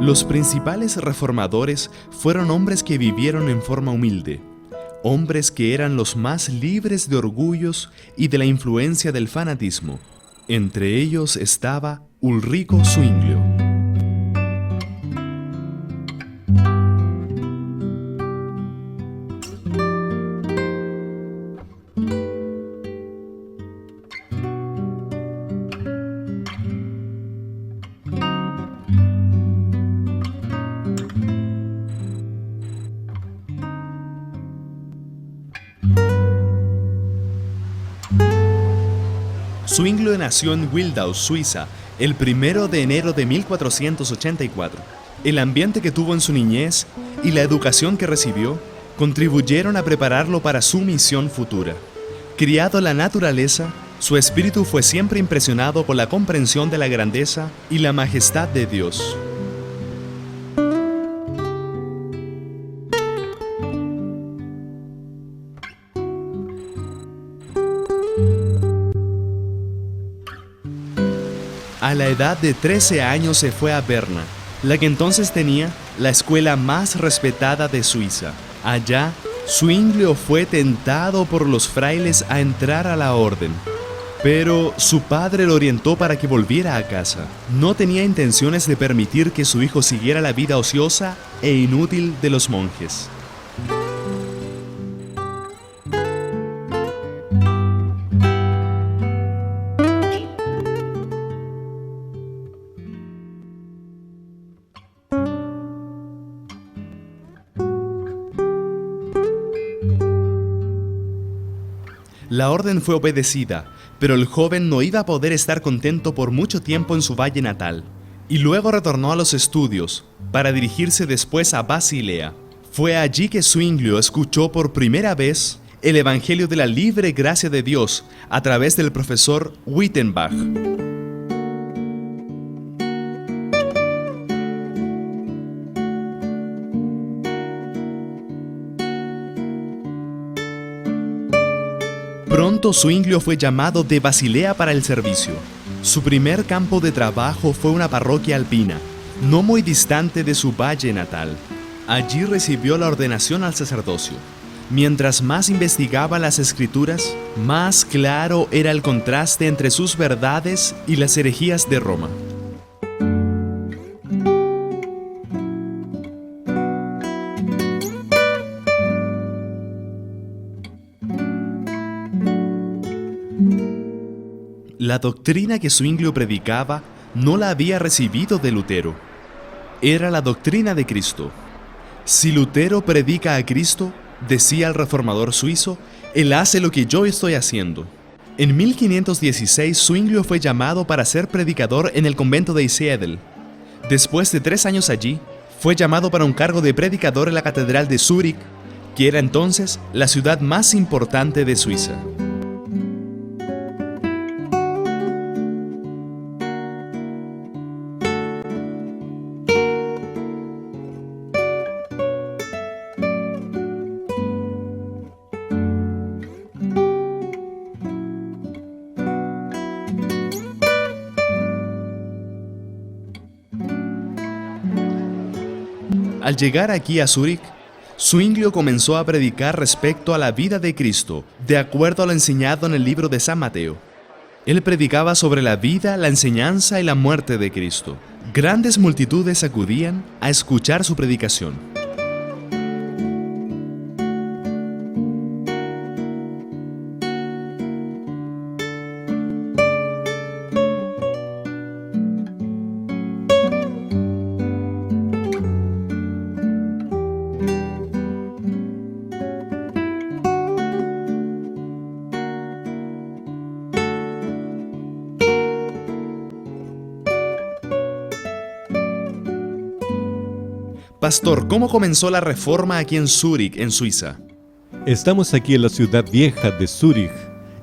Los principales reformadores fueron hombres que vivieron en forma humilde, hombres que eran los más libres de orgullos y de la influencia del fanatismo. Entre ellos estaba Ulrico Zwinglio. Zwinglio nació en Wildau, Suiza, el 1 de enero de 1484. El ambiente que tuvo en su niñez y la educación que recibió contribuyeron a prepararlo para su misión futura. Criado en la naturaleza, su espíritu fue siempre impresionado por la comprensión de la grandeza y la majestad de Dios. A la edad de 13 años se fue a Berna, la que entonces tenía la escuela más respetada de Suiza. Allá, Zwinglio fue tentado por los frailes a entrar a la orden, pero su padre lo orientó para que volviera a casa. No tenía intenciones de permitir que su hijo siguiera la vida ociosa e inútil de los monjes. La orden fue obedecida, pero el joven no iba a poder estar contento por mucho tiempo en su valle natal, y luego retornó a los estudios, para dirigirse después a Basilea. Fue allí que Zwinglio escuchó por primera vez el Evangelio de la libre gracia de Dios a través del profesor Wittenbach. Pronto Zwinglio fue llamado de Basilea para el servicio. Su primer campo de trabajo fue una parroquia alpina, no muy distante de su valle natal. Allí recibió la ordenación al sacerdocio. Mientras más investigaba las escrituras, más claro era el contraste entre sus verdades y las herejías de Roma. La doctrina que Zwinglio predicaba no la había recibido de Lutero. Era la doctrina de Cristo. Si Lutero predica a Cristo, decía el reformador suizo, él hace lo que yo estoy haciendo. En 1516, Zwinglio fue llamado para ser predicador en el convento de Eisedel. Después de 3 años allí, fue llamado para un cargo de predicador en la catedral de Zúrich, que era entonces la ciudad más importante de Suiza. Al llegar aquí a Zúrich, Zwinglio comenzó a predicar respecto a la vida de Cristo, de acuerdo a lo enseñado en el libro de San Mateo. Él predicaba sobre la vida, la enseñanza y la muerte de Cristo. Grandes multitudes acudían a escuchar su predicación. Pastor, ¿cómo comenzó la reforma aquí en Zúrich, en Suiza? Estamos aquí en la ciudad vieja de Zúrich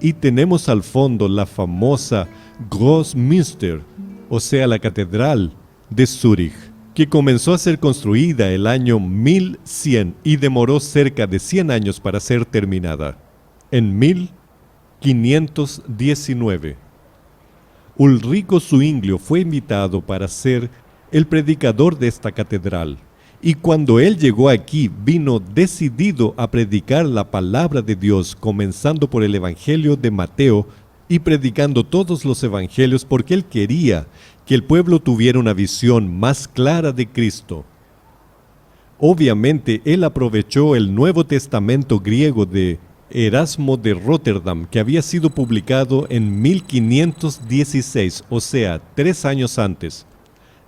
y tenemos al fondo la famosa Großmünster, o sea, la catedral de Zúrich, que comenzó a ser construida el año 1100 y demoró cerca de 100 años para ser terminada. En 1519, Ulrico Zwinglio fue invitado para ser el predicador de esta catedral. Y cuando él llegó aquí, vino decidido a predicar la palabra de Dios, comenzando por el Evangelio de Mateo y predicando todos los evangelios, porque él quería que el pueblo tuviera una visión más clara de Cristo. Obviamente, él aprovechó el Nuevo Testamento griego de Erasmo de Rotterdam, que había sido publicado en 1516, o sea, 3 años antes.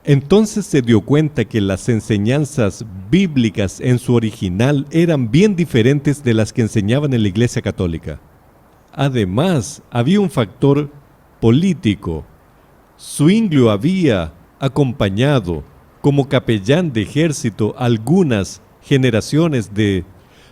Entonces se dio cuenta que las enseñanzas bíblicas en su original eran bien diferentes de las que enseñaban en la Iglesia Católica. Además, había un factor político. Zwinglio había acompañado como capellán de ejército algunas generaciones de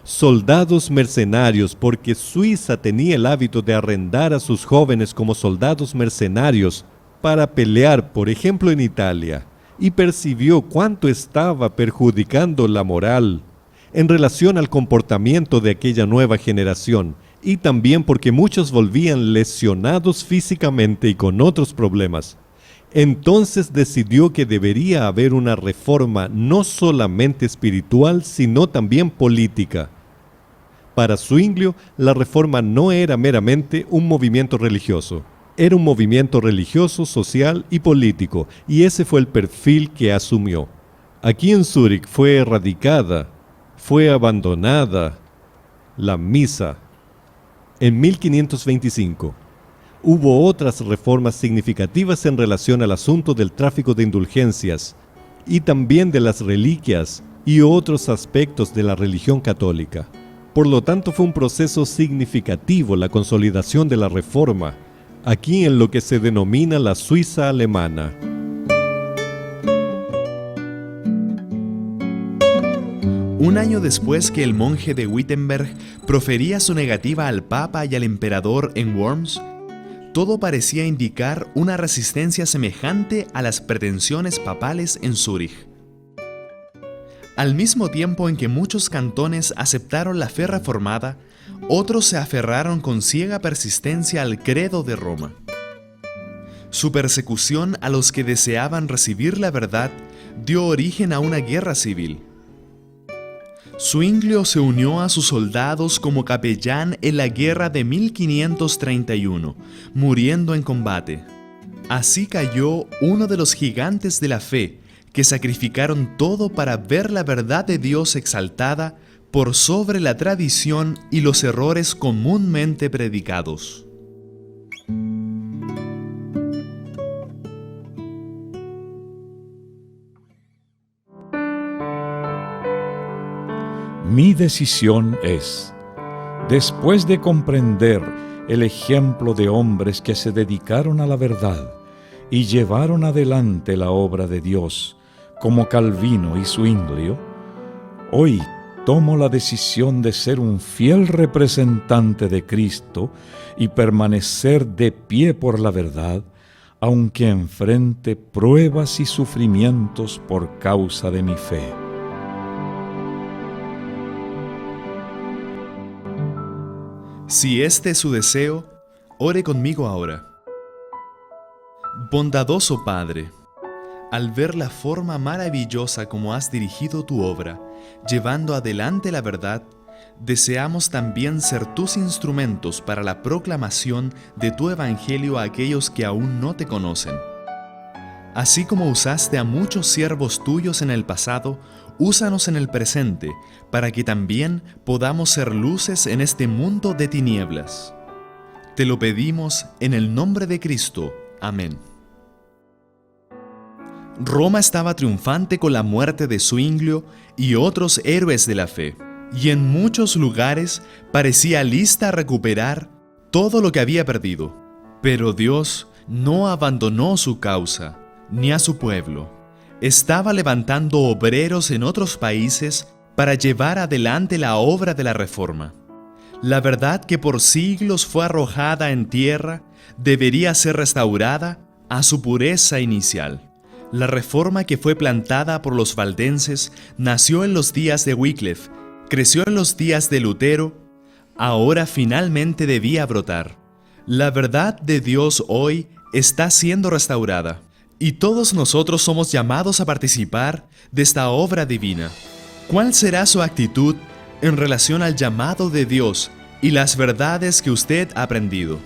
soldados mercenarios, porque Suiza tenía el hábito de arrendar a sus jóvenes como soldados mercenarios para pelear, por ejemplo, en Italia, y percibió cuánto estaba perjudicando la moral en relación al comportamiento de aquella nueva generación, y también porque muchos volvían lesionados físicamente y con otros problemas. Entonces decidió que debería haber una reforma no solamente espiritual, sino también política. Para Zwinglio, la reforma no era meramente un movimiento religioso. Era un movimiento religioso, social y político, y ese fue el perfil que asumió. Aquí en Zúrich fue erradicada, fue abandonada la misa. En 1525 hubo otras reformas significativas en relación al asunto del tráfico de indulgencias y también de las reliquias y otros aspectos de la religión católica. Por lo tanto, fue un proceso significativo la consolidación de la reforma, aquí en lo que se denomina la Suiza alemana. Un año después que el monje de Wittenberg profería su negativa al Papa y al emperador en Worms, todo parecía indicar una resistencia semejante a las pretensiones papales en Zúrich. Al mismo tiempo en que muchos cantones aceptaron la fe reformada, otros se aferraron con ciega persistencia al credo de Roma. Su persecución a los que deseaban recibir la verdad dio origen a una guerra civil. Zwinglio se unió a sus soldados como capellán en la guerra de 1531, muriendo en combate. Así cayó uno de los gigantes de la fe, que sacrificaron todo para ver la verdad de Dios exaltada por sobre la tradición y los errores comúnmente predicados. Mi decisión es, después de comprender el ejemplo de hombres que se dedicaron a la verdad y llevaron adelante la obra de Dios, como Calvino y Zwinglio, hoy tomo la decisión de ser un fiel representante de Cristo y permanecer de pie por la verdad, aunque enfrente pruebas y sufrimientos por causa de mi fe. Si este es su deseo, ore conmigo ahora. Bondadoso Padre, al ver la forma maravillosa como has dirigido tu obra, llevando adelante la verdad, deseamos también ser tus instrumentos para la proclamación de tu evangelio a aquellos que aún no te conocen. Así como usaste a muchos siervos tuyos en el pasado, úsanos en el presente, para que también podamos ser luces en este mundo de tinieblas. Te lo pedimos en el nombre de Cristo. Amén. Roma estaba triunfante con la muerte de Zwinglio y otros héroes de la fe, y en muchos lugares parecía lista a recuperar todo lo que había perdido. Pero Dios no abandonó su causa, ni a su pueblo. Estaba levantando obreros en otros países para llevar adelante la obra de la reforma. La verdad que por siglos fue arrojada en tierra debería ser restaurada a su pureza inicial. La reforma que fue plantada por los valdenses nació en los días de Wycliffe, creció en los días de Lutero, ahora finalmente debía brotar. La verdad de Dios hoy está siendo restaurada. Y todos nosotros somos llamados a participar de esta obra divina. ¿Cuál será su actitud en relación al llamado de Dios y las verdades que usted ha aprendido?